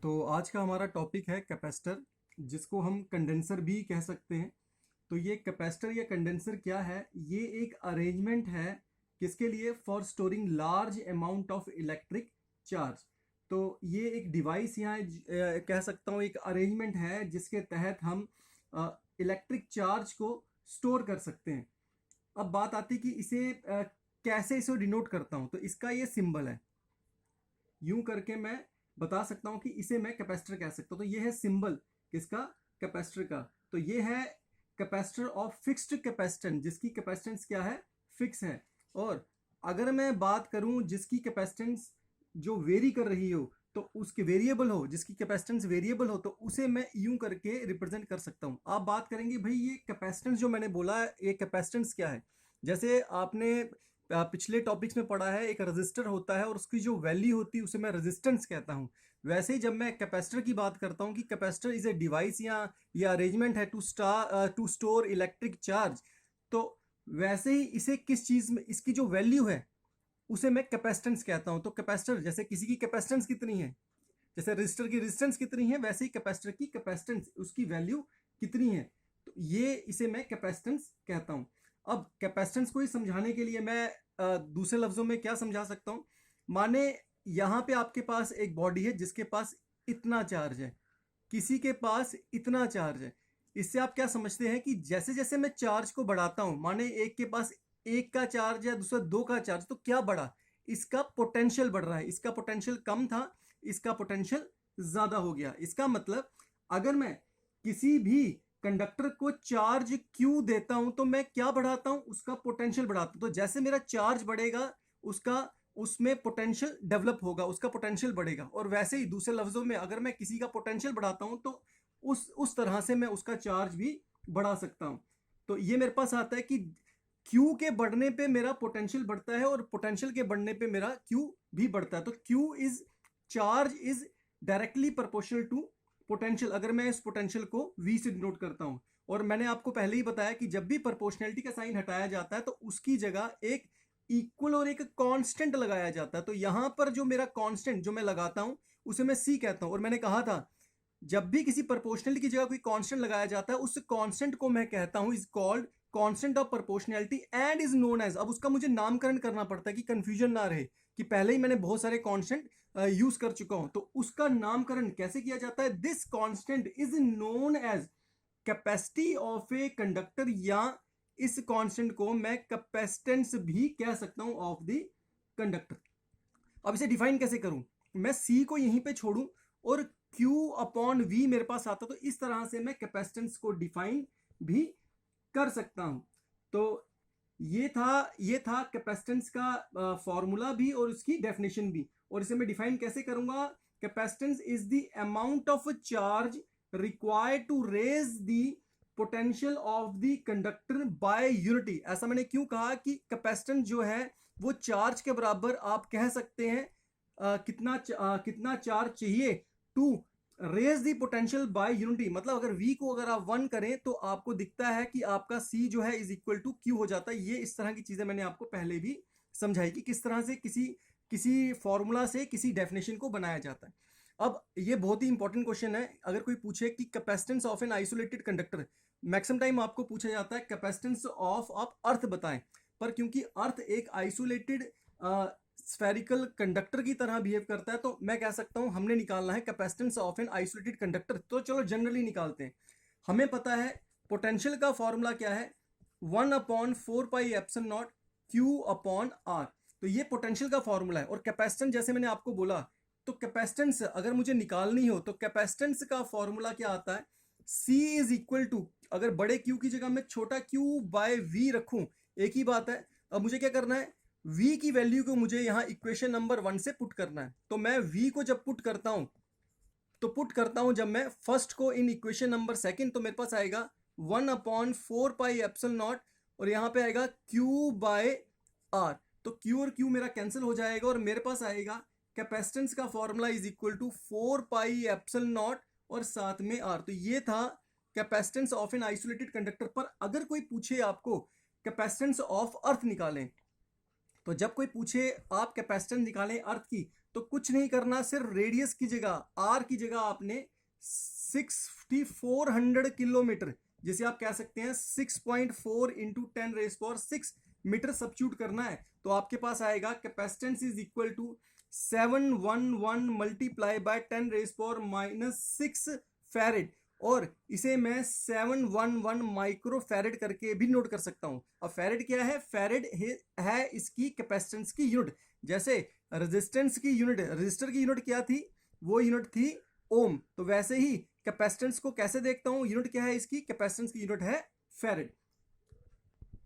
तो आज का हमारा टॉपिक है कैपेसिटर, जिसको हम कंडेंसर भी कह सकते हैं। तो ये कैपेसिटर या कंडेंसर क्या है? ये एक अरेंजमेंट है किसके लिए? For storing large amount of electric charge. तो ये एक डिवाइस यहाँ कह सकता हूँ, एक अरेंजमेंट है जिसके तहत हम इलेक्ट्रिक चार्ज को स्टोर कर सकते हैं। अब बात आती कि इसे कैसे इसे डिनोट करता हूँ। तो इसका ये सिंबल है, यूं करके मैं बता सकता हूं कि इसे मैं कैपेसिटर कह सकता हूं। तो ये है सिंबल किसका? कैपेसिटर का। तो ये है कैपेसिटर ऑफ फिक्स्ड कैपेसिटेंस, जिसकी कैपेसिटेंस क्या है? फिक्स है। और अगर मैं बात करूं जिसकी कैपेसिटेंस जो वेरी कर रही हो, तो उसके वेरिएबल हो, जिसकी कैपेसिटेंस वेरिएबल हो, तो उसे मैं यूं करके रिप्रेजेंट कर सकता हूं। आप बात करेंगे भाई ये कैपेसिटेंस जो मैंने बोला है, ये कैपेसिटेंस क्या है? जैसे आपने पिछले टॉपिक्स में पढ़ा है, एक रजिस्टर होता है और उसकी जो वैल्यू होती है उसे मैं रेजिस्टेंस कहता हूँ। वैसे ही जब मैं कैपेसिटर की बात करता हूँ कि कैपेसिटर इज ए डिवाइस या अरेंजमेंट है टू स्टोर इलेक्ट्रिक चार्ज, तो वैसे ही इसे किस चीज में, इसकी जो वैल्यू है उसे मैं कैपेसिटेंस कहता हूँ। तो कैपेसिटर, जैसे किसी की कैपेसिटेंस कितनी है, जैसे रजिस्टर की रेजिस्टेंस कितनी है, वैसे ही कैपेसिटर की कैपेसिटेंस, उसकी वैल्यू कितनी है, तो ये इसे मैं कैपेसिटेंस कहता हूं। अब कैपेसिटेंस को ही समझाने के लिए मैं दूसरे लफ्जों में क्या समझा सकता हूं। माने यहां पे आपके पास एक बॉडी है जिसके पास इतना चार्ज है, किसी के पास इतना चार्ज है। इससे आप क्या समझते हैं कि जैसे जैसे मैं चार्ज को बढ़ाता हूं, माने एक के पास एक का चार्ज है, दूसरा दो का चार्ज, तो क्या बढ़ा? इसका पोटेंशियल बढ़ रहा है। इसका पोटेंशियल कम था, इसका पोटेंशियल ज्यादा हो गया। इसका मतलब अगर मैं किसी भी कंडक्टर को चार्ज क्यू देता हूं तो मैं क्या बढ़ाता हूं? उसका पोटेंशियल बढ़ाता हूं। तो जैसे मेरा चार्ज बढ़ेगा, उसका उसमें पोटेंशियल डेवलप होगा, उसका पोटेंशियल बढ़ेगा। और वैसे ही दूसरे लफ्जों में अगर मैं किसी का पोटेंशियल बढ़ाता हूं तो उस तरह से मैं उसका चार्ज भी बढ़ा सकता हूं। तो ये मेरे पास आता है कि क्यू के बढ़ने पे मेरा पोटेंशियल बढ़ता है और पोटेंशियल के बढ़ने पे मेरा क्यू भी बढ़ता है। तो Q is charge is directly proportional to potential, अगर मैं इस पोटेंशियल को V से डिनोट करता हूं। और मैंने आपको पहले ही बताया कि जब भी प्रोपोर्शनलिटी का साइन हटाया जाता है तो उसकी जगह एक इक्वल और एक कांस्टेंट लगाया जाता है। तो यहां पर जो मेरा कांस्टेंट जो मैं लगाता हूं उसे मैं C कहता हूं। और मैंने कहा था जब भी किसी प्रोपोर्शनलिटी की जगह कोई कांस्टेंट लगाया जाता है, उस कांस्टेंट को मैं कहता हूं is called constant of proportionality and is known as. अब उसका मुझे नामकरण करना पड़ता है कि कंफ्यूजन ना रहे कि पहले ही मैंने बहुत सारे कांस्टेंट यूज कर चुका हूं। तो उसका नामकरण कैसे किया जाता है? This constant is known as capacity of a conductor, या इस कांस्टेंट को मैं कैपेसिटेंस भी कह सकता हूं ऑफ द कंडक्टर। अब इसे डिफाइन कैसे करूं? मैं सी को यहीं पे छोड़ूं और क्यू अपॉन वी मेरे पास आता, तो इस तरह से मैं कैपेसिटेंस को डिफाइन भी कर सकता हूं। तो ये था कैपेसिटेंस का फॉर्मूला भी और उसकी डेफिनेशन भी। और इसे मैं डिफाइन कैसे करूंगा? Capacitance is the amount of charge required to raise the potential of the conductor by unity. ऐसा मैंने क्यों कहा कि कैपेसिटेंस जो है वो चार्ज के बराबर आप कह सकते हैं। कितना चार्ज चाहिए to raise the potential by unity. मतलब अगर V को अगर आप 1 करें तो आपको दिखता है कि आपका C जो है इज इक्वल टू Q हो जाता है। ये इस तरह की चीजें मैंने आपको पहले भी समझाई कि किस तरह से किसी किसी फॉर्मूला से किसी डेफिनेशन को बनाया जाता है। अब ये बहुत ही इंपॉर्टेंट क्वेश्चन है। अगर कोई पूछे कि capacitance of an isolated conductor, maximum time आपको पूछा जाता है कैपेसिटेंस ऑफ आप अर्थ बताएं। पर क्योंकि अर्थ एक आइसोलेटेड स्फेरिकल कंडक्टर की तरह बिहेव करता है, तो मैं कह सकता हूं हमने निकालना है capacitance of an isolated conductor. तो चलो जनरली निकालते हैं। हमें पता है पोटेंशियल का फॉर्मूला क्या है? 1/4πε0 Q/R। तो ये पोटेंशियल का फॉर्मूला है। और कैपेसिटेंस जैसे मैंने आपको बोला, तो कैपेसिटेंस अगर मुझे निकालनी हो तो कैपेसिटेंस का फॉर्मूला क्या आता है? C इज इक्वल टू, अगर बड़े Q की जगह मैं छोटा Q बाय V रखूं, एक ही बात है। अब मुझे क्या करना है? V की वैल्यू को मुझे यहां इक्वेशन नंबर 1 से पुट करना है। तो मैं V को जब पुट करता हूं जब मैं फर्स्ट को इन इक्वेशन नंबर सेकंड, तो मेरे पास आएगा 1/4πε0 और यहां पे आएगा Q/R। तो Q और Q मेरा कैंसिल हो जाएगा और मेरे पास आएगा कैपेसिटेंस का फॉर्मूला इज इक्वल टू 4πε0 और साथ में R। तो ये था capacitance of an isolated conductor. पर अगर कोई पूछे आपको कैपेसिटेंस ऑफ अर्थ निकालें, तो जब कोई पूछे आप कैपेसिटेंस निकालें अर्थ की, तो कुछ नहीं करना, सिर्फ रेडियस की जगह, आर की जगह आपने 6400 किलोमीटर, जिसे आप कह सकते हैं 6.4 इंटू 10⁻⁶ मीटर सब्स्टिट्यूट करना है। तो आपके पास आएगा capacitance is equal to 711 multiply by 10⁻⁻⁶ farad, और इसे मैं 711 माइक्रो फैरेड करके भी नोट कर सकता हूं। अब फैरेड क्या है? फैरेड है इसकी कैपेसिटेंस की यूनिट। जैसे रेजिस्टेंस की यूनिट, रेजिस्टर की यूनिट क्या थी? वो यूनिट थी ओम। तो वैसे ही कैपेसिटेंस को कैसे देखता हूं? यूनिट क्या है इसकी? कैपेसिटेंस की यूनिट है फैरेड।